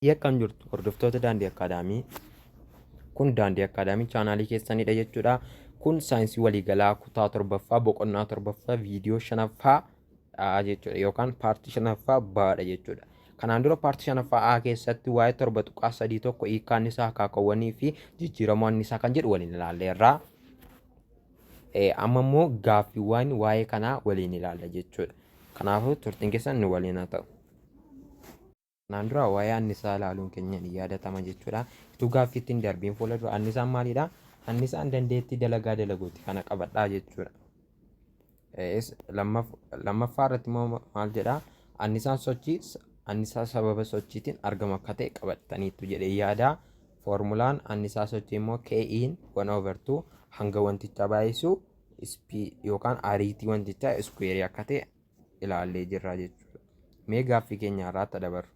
Yakkan jirtu hordoftoota Daandii Akaadaamii. Kun Daandii Akaadaamii chaanaalii keessanidha jechuudha. Kun saayinsii waliigalaa kutaa torbaffaa boqonnaa torbaffaa viidiyoo shanaffaa jechuudha yookaan paartii shanaffaa baadha jechuudha. Kanaan dura paartii shanaffaa A keessatti waa'ee 7.3 tokko hiikkaan isaa akaakawwanii fi jijjiiramoonni isaa kan jedhu waliin ilaalleerra. Amma immoo gaaffiiwwan waa'ee kanaa waliin ilaalla jechuudha. Kanaafuu turtiin keessan nu waliin haa ta'u. Kanaan dura waa'ee annisaa ilaaluun keenya ni yaadatama jechuudha. Ituu gaaffiittiin darbiin fuula dura annisaan maalidha? Annisaan dandeettii dalagaa dalaguuti kana qabadhaa jechuudha. Lammaffaa irratti immoo maal jedhaa? Annisaan sochii annisaa sababa sochiitiin argamu akka ta'e qabataniitu jedhee yaada. Foormulaan annisaa sochii immoo K'n 1/2 hanga wantichaa baay'isuu yookaan ariitii wantichaa iskuweerii akka ta'e ilaallee jirra jechuudha. Mee gaaffii keenya irratti dabarru.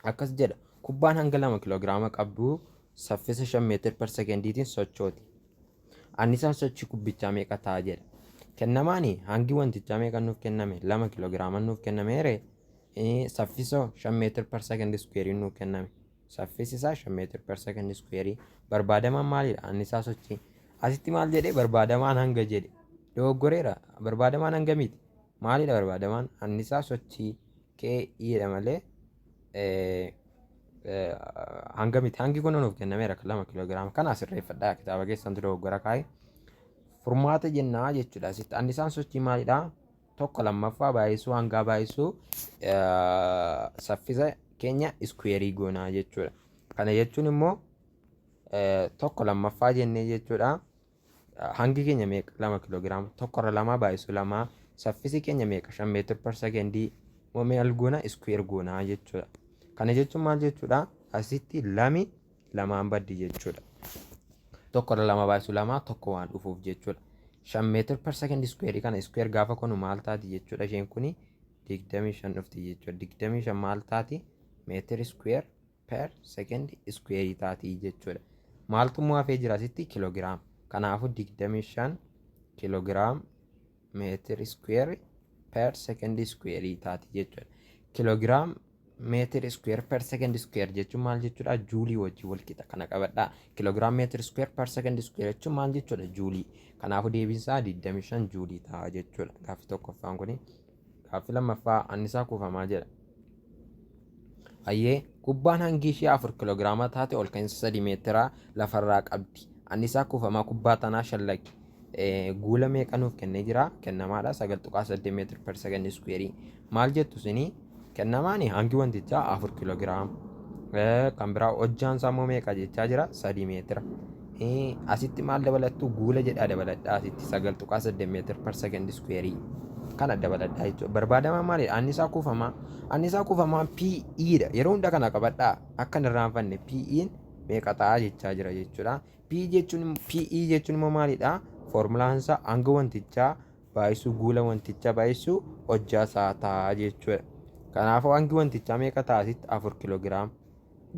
Akkas jedha kubbaan hanga 2 kiloogiraama qabdu saffisa 5 meetir/sekendiitiin sochooti. Annisaan sochii kubbichaa meeqa ta'a jedha. Kennamaani hangi wantichaa meeqa nuuf kenname 2 kiloogiraama nuuf kennameere. Saffisa 5 meetir/sekendii iskuweerii nuuf kenname. Saffisi isaa 5 meetir/sekendii iskuweerii. Barbaadamaan maalidha? Annisaa sochii. Asitti maal jedhee barbaadamaan hanga jedhe. Dogoggoreera. Barbaadamaan hanga miti. Maalidha barbaadamaan? Annisaa sochii K'dha malee hanga miti. Hangi kun nuuf kennameera 2 kiloogiraama. Kana sirreeffadhaa kitaaba keessantu dogoggora kaa'e. Furmaata jennaa jechuudha. Asitti annisaan sochii maalidha? Tokko lammaffaa baay'isuu hangaa baay'isuu saffisa keenya iskuweerii goonaa jechuudha. Kana jechuun immoo tokko lammaffaa jennee jechuudha. Hangi keenya meeqa 2 kiloogiraama. Tokko irra 2 baay'isuu 2 saffisi keenya meeqa 5 meetir/sekendii maal goona iskuweer goonaa jechuudha. Kana jechuun maal jechuudha? Asitti lamaan baddi jechuudha. Tokko irra 2 baay'isuu 2 tokko waan dhufuuf jechuudha. 5 meetir/sekendii iskuweerii kana iskuweer gaafa kunu maal taati jechuudha. Isheen kuni 25 dhufti jechuudha. 25 maal taati? Meetir iskuweer per sekendii iskuweerii taati jechuudha. Maaltu immoo hafee jira asitti? Kiloogiraama. Kanaafuu 25 kiloogiraam meetir iskuweer per sekendii iskuweerii taati jechuudha. Kiloogiraam meetir iskuweer per sekendii iskuweer jechuun maal jechuudha? Juulii wajjin wal qixa kana qabadhaa. Kiloogiraam meetir iskuweer per sekendii iskuweer jechuun maal jechuudha? Juulii. Kanaafuu deebiin isaa 25 juulii ta'a jechuudha. Gaaffii tokkoffaan kuni. Gaaffii lammaffaa annisaa kuufamaa jedha. Ayyee kubbaan hangi ishee 4 kiloogiraama taate ol ka'iinsa 3 meetira lafarraa qabdi. Annisaa kuufamaa kubbaa tanaa shallagi. Guula meeqa nuuf kennee jira? Kennamaadha 9.8 meetir/sekendii iskuweerii. Maal jettu isinii? Kennamaani hangi wantichaa 4 kiloogiraama. Kan biraa hojjaan isaa immoo meeqa jechaa jira? 3 meetira. Asitti maal dabalattu? Guula jedhaa dabaladhaa asitti 9.8 meetir/sekendii iskuweerii. Kana dabaladhaa jechuudha. Barbaadamaan maalidha? Annisaa kuufamaa. Annisaa kuufamaa PE'dha. Yeroo hunda kana qabadhaa akka hin irraanfanne PE'n meeqa ta'a jechaa jira jechuudha. PE jechuun immoo maalidha? Foormulaan isaa hanga wantichaa baay'isuu guula wantichaa baay'isuu hojjaa isaa ta'a jechuudha. Kanaafuu hangi wantichaa meeqa ta'a asitti? 4 kiloogiraama.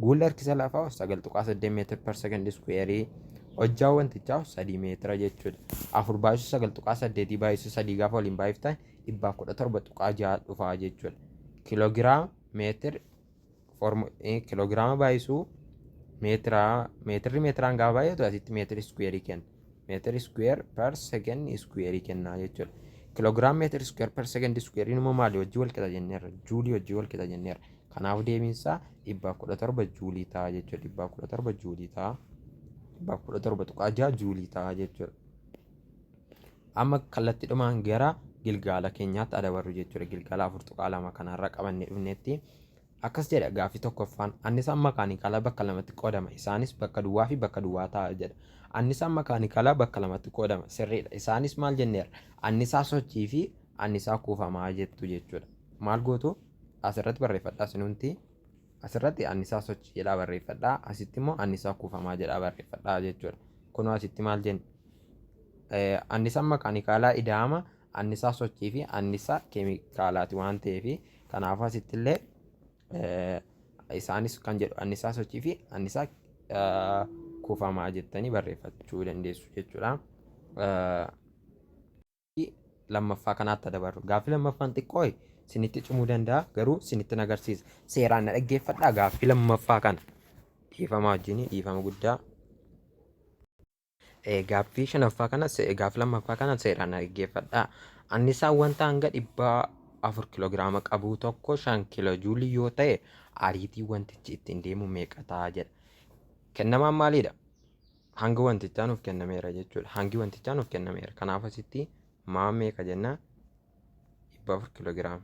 Guulli harkisa lafaa 9.8 meetir/sekendii iskuweerii. Hojjaa wantichaa 3 meetira jechuudha. 4 baay'isuu 9.8 baay'isuu 3 gaafa waliin baay'iftan 117.6 dhufaa jechuudha. Kiloogiraama meetir kiloogiraama baay'isuu meetirri meetiraan gaafa baay'atu asitti meetir iskuweerii kenna. Meetir iskuweer per sekendii iskuweerii kennaa jechuudha. Kiloogiraam meetir iskuweer per sekendii iskuweeriin immoo maali wajjin wal qixa jenneerra? Juulii wajjin wal qixa jenneerra. Kanaafuu deebiin isaa 117 juulii ta'a jechuudha. 117 juulii ta'a. 117.6 juulii ta'a jechuudha. Amma kallattiidhumaan gara gilgaala keenyaatti adabarru jechuudha. Gilgaala 4.2 kanarra qabannee dhufneetti. Akkas jedha gaaffii tokkoffaan annisaan makaanikaalaa bakka lamatti qoodama. Isaanis bakka duwwaa fi bakka duwwaa ta'a jedha. Annisaan makaanikaalaa bakka lamatti qoodama. Sirriidha. Isaanis maal jenneerra? Annisaa sochii fi annisaa kuufamaa jettu jechuudha. Maal gootu? Asirratti barreeffadhaa sinumti. Asirratti annisaa sochii jedhaa barreeffadhaa. Asitti immoo annisaa kuufamaa jedhaa barreeffadhaa jechuudha. Kunoo asitti maal jenna? Annisaan makaanikaalaa ida'ama annisaa sochii fi annisaa keemikaalaati waan ta'eef kanaafuu asitti illee isaanis kan jedhu annisaa sochii fi annisaa kuufamaa jettanii barreeffachuu dandeessu jechuudha. Lammaffaa kanaatti dabarru. Gaaffii lammaffaan xiqqoo sinitti cimuu danda'a garuu sinitti agarsiisa. Seeraan na dhaggeeffadhaa gaaffii lammaffaa kana. Dhiifama wajjin dhiifama guddaa. Gaaffii shanaffaa kana gaaffii lammaffaa kana seeraan na dhaggeeffadhaa. Annisaan wanta hanga 400 kiloogiraama qabu tokko 5 kiiloo juulii yoo ta'e ariitii wantichi ittiin deemu meeqa ta'a jedha. Kennamaan maalidha? Hanga wantichaa nuuf kennameera jechuudha. Hangi wantichaa nuuf kennameera. Kanaaf asitti maa meeqa jennaa? 400 kiloogiraama.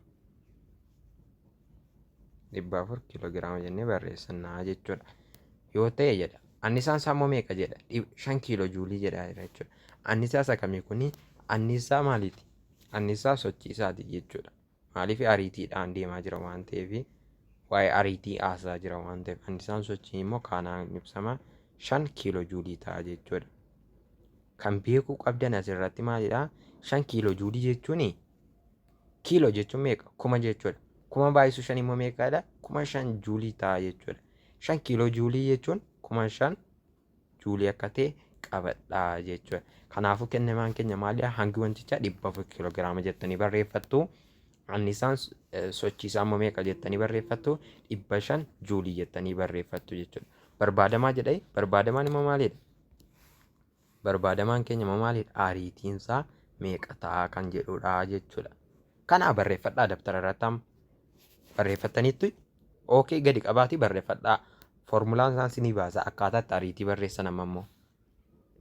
400 kiloogiraama jennee barreessannaa jechuudha. Yoo ta'e jedha. Annisaan isaa immoo meeqa jedha? 5 kiiloo juulii jedha jechuudha. Annisaa isa kamii kuni? Annisaa maaliiti? Annisaa sochii isaati jechuudha. Maaliif ariitiidhaan deemaa jira waan ta'eef waa'ee ariitii haasaa jira waan ta'eef annisaan sochii immoo kanaan ibsama 5 kiiloo juulii ta'a jechuudha. Kan beekuu qabdan asirratti maalidha? 5 kiiloo juulii jechuun kiiloo jechuun meeqa? 1000 jechuudha. 1000 baay'isuu 5 immoo meeqadha? 5000 juulii ta'a jechuudha. 5 kiiloo juulii jechuun 5000 juulii akka ta'e qabadhaa jechuudha. Kanaafuu kennamaan keenya maalidha? Hangi wantichaa 400 kiloogiraama jettanii barreeffattu. Annisaan sochii isaa immoo meeqa jettanii barreeffattu? 500 juulii jettanii barreeffattu jechuudha. Barbaadamaa jedhee barbaadamaan immoo maalidha? Barbaadamaan keenya immoo maalidha? Ariitiin isaa meeqa ta'a kan jedhudha jechuudha. Kana barreeffadhaa dabtara irratti barreeffattaniitti ookee gadi qabaatii barreeffadhaa. Formulaan isaan sinii baasa akkaataatti ariitii barreessan amma immoo.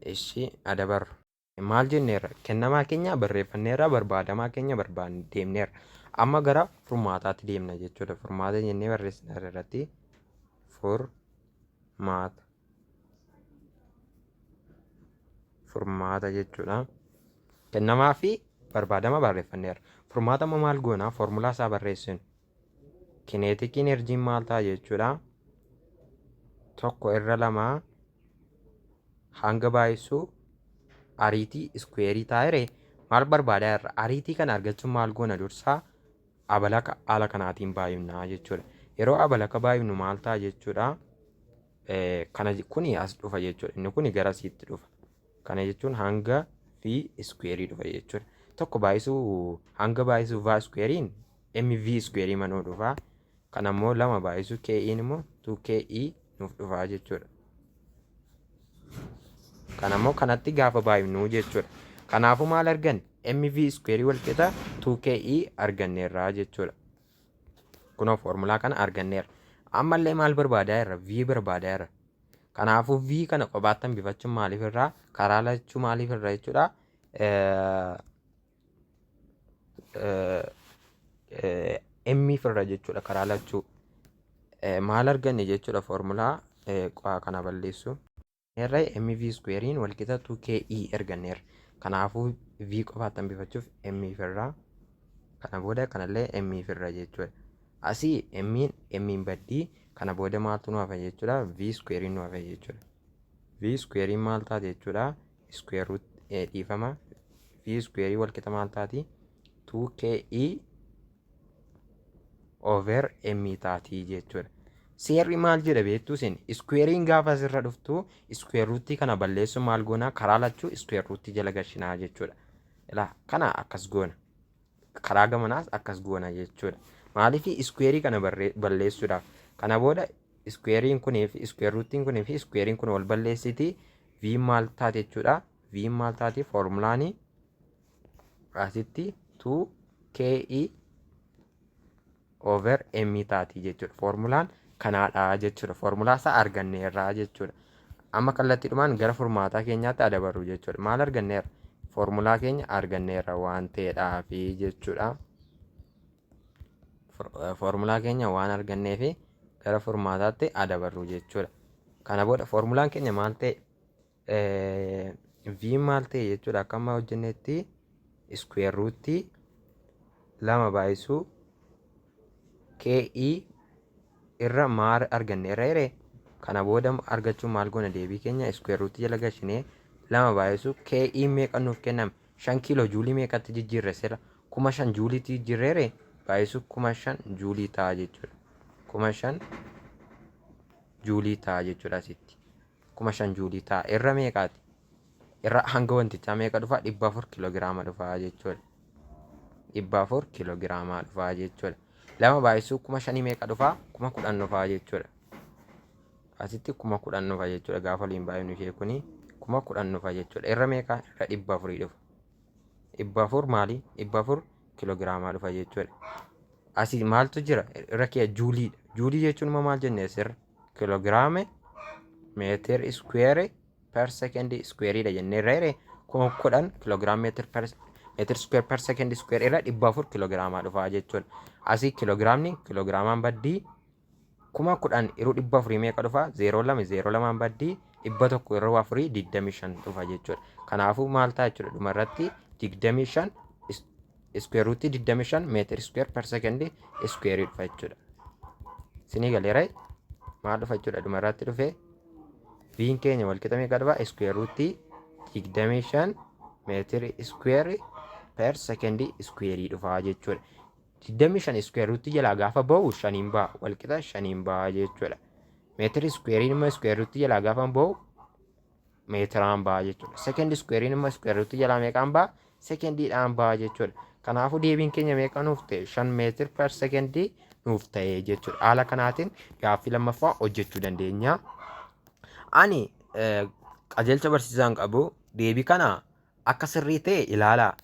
Ishii adabarru. Maal jenneerra? Kennamaa keenya barreeffanneerra, barbaadamaa keenya deemneerra. Amma gara furmaataatti deemna jechuudha. Furmaata jennee barreessina irratti furmaata jechuudha. Kennamaa fi barbaadama barreeffanneerra. Furmaata immoo maal goonaa? Formulaa isaa barreessinu. Kineetik enerjiin maal ta'a jechuudha? 1/2 hanga baay'isuu ariitii iskweerii taa'ee maal barbaadaa irra ariitii kana argachuun maal goona dursaa abalaka haala kanaatiin baay'ifnaa jechuudha. Yeroo abalaka baay'ifnu maal ta'a jechuudha? Kana kuni as dhufa jechuudha. Inni kuni gara asiitti dhufa. Kana jechuun hanga v iskweerii dhufa jechuudha. Tokko baay'isuu hanga baay'isuu v iskweeriin mv iskweerii manuu dhufa. Kana immoo 2 baay'isuu ke'iin immoo 2ke nuuf dhufa jechuudha. Kana immoo kanatti gaafa baay'ifnu jechuudha. Kanaafuu maal arganne? mv iskweerii wal qixa 2ke arganneerra jechuudha. Kunoo formulaa kana arganneerra. Ammallee maal barbaadaa irra? V barbaadaa irra. Kanaafuu V kana qobaatti hambifachuun maaliif irraa? Karaa lachuu maaliif irraa jechuudha? M irra jechuudha karaa lachuu. Maal arganne jechuudha formulaa kana balleessu. Irra MV squarein wal qixa 2KE arganneerra. Kanaafuu V qofaatti hambifachuuf M irraa kana booda kanallee M irra jechuudha. Asii M baddii kana booda maaltu nu hafa jechuudha? V squarein nu hafa jechuudha. V squarein maal taate jechuudha? Square root dhiifama. V square wal qixa maal taati? 2KE over M taati jechuudha. Seerri maal jedha beektu isin? Squarein gaafa asirra dhuftu square root kana balleessuun maal goona? Karaa lachuu square root jala gashinaa jechuudha. Ilaa kana akkas goona. Karaa gamanaas akkas goona jechuudha. Maaliif square kana balleessuudhaaf? Kana booda squarein kunii fi square rootiin kunii fi squarein kun wal balleessiti V maal taate jechuudha? V maal taate formulaani asitti 2KE over M taati jechuudha. Formulaan kanaadha jechuudha. Formulaa isaa arganneerra jechuudha. Amma kallattiidhumaan gara furmaataa keenyaatti adabarru jechuudha. Maal arganneerra? Formulaa keenya arganneerra waan ta'eedhaaf jechuudha. Formulaa keenya waan arganneef gara furmaataatti adabarru jechuudha. Kana booda formulaan keenya maal ta'e? V maal ta'e jechuudha. Akka amma hojjennetti square root 2 baay'isuu KE irra maal arganneerra jedhee kana booda argachuun maal goona? Deebii keenya square root jala gashinee 2 baay'isuu KE meeqa nuuf kenname? 5 kiiloo juulii meeqatti jijjiirre sirra 5,000 juuliitti jijjiirreere baay'isuu 5,000 juulii ta'a jechuudha. 5,000 juulii ta'a jechuudha asitti. 5,000 juulii ta'a. Irra meeqaati? Irra hanga wantichaa meeqa dhufa? 400 kiloogiraama dhufa jechuudha. 400 kiloogiraamaa dhufaa jechuudha. 2 baay'isuu 5,000 meeqa dhufaa? 10,000 dhufaa jechuudha. Asitti 10,000 dhufaa jechuudha. Gaafa waliin baay'inu ishee kuni 10,000 dhufaa jechuudha. Irra meeqa? Irra 400 dhufa. 400 maali? 400 kiloogiraamaa dhufa jechuudha. Asii maaltu jira? Irra kee juuliidha. Juulii jechuun maal jennee sirra? Kiloogiraame meetir iskuweere per sekendi iskuweeriidha jennee irra hiree 10,000 kiloogiraam meetir iskuweer per sekendi iskuweer irra 400 kiloogiraamaa dhufaa jechuudha. Asii kiloogiraamni kiloogiraamaan baddii 10,000 irra 400 meeqa dhufaa? 0,2 baddii 100 irra 4 25 dhufa jechuudha. Kanaafuu maal ta'a jechuudha dhumarratti 25 iskuweer ruutii 25 meetir iskuweer per sekendi iskuweerii dhufa jechuudha. Sinii galeera maal dhufa jechuudha dhumarratti dhufee biin keenya walqixa meeqa dhufa? Iskuweer ruutii 25 meetir iskuweer per sekendi iskuweerii dhufa jechuudha. 25 iskuweer ruutii jalaa gaafa ba'u 5 ba'a walqixa 5 ba'a jechuudha. Meetir iskuweeriin immoo iskuweer ruutii jalaa gaafa ba'u meetiraan ba'a jechuudha. Sekendi iskuweeriin immoo iskuweer ruutii jalaa meeqaan ba'a? Sekendiidhaan ba'a jechuudha. Kanaafuu deebiin keenya meeqa nuuf ta'e? 5 meetir per sekendii nuuf ta'e jechuudha. Haala kanaatiin gaaffii lammaffaa hojjechuu dandeenya. Ani qajeelcha barsiisaan qabu deebii kana akka sirrii ta'e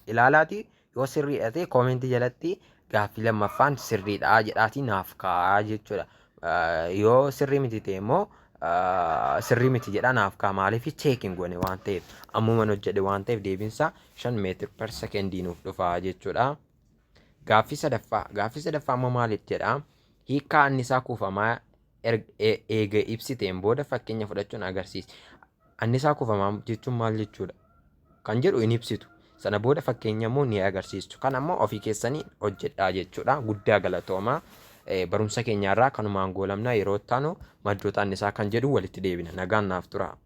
ilaalaati. Yoo sirriidha ta'e koomentii jalatti gaaffii lammaffaan sirriidha jedhaatii naaf kaa'aa jechuudha. Yoo sirrii miti ta'e immoo sirrii miti jedha naaf ka'a. Maaliif cheekiin goone waan ta'eef ammuman hojjedhe waan ta'eef deebiinsa 5 meetir per sekendii nuuf dhufa jechuudha. Gaaffii sadaffaa immoo maaliif jedha? Hiikkaa annisaa kuufamaa eega ibsiteen booda fakkeenya fudhachuun agarsiisa. Annisaa kuufamaa jechuun maal jechuudha? Kan jedhu hin ibsitu. Sana booda fakkeenya immoo ni agarsiistu. Kan ammoo ofii keessanii hojjedhaa jechuudha. Guddaa galatoomaa. Barumsa keenyaarraa kanumaan goolamna yeroo itti aanu maddoota annisaa kan jedhu walitti deebina. Nagaan naaf tura.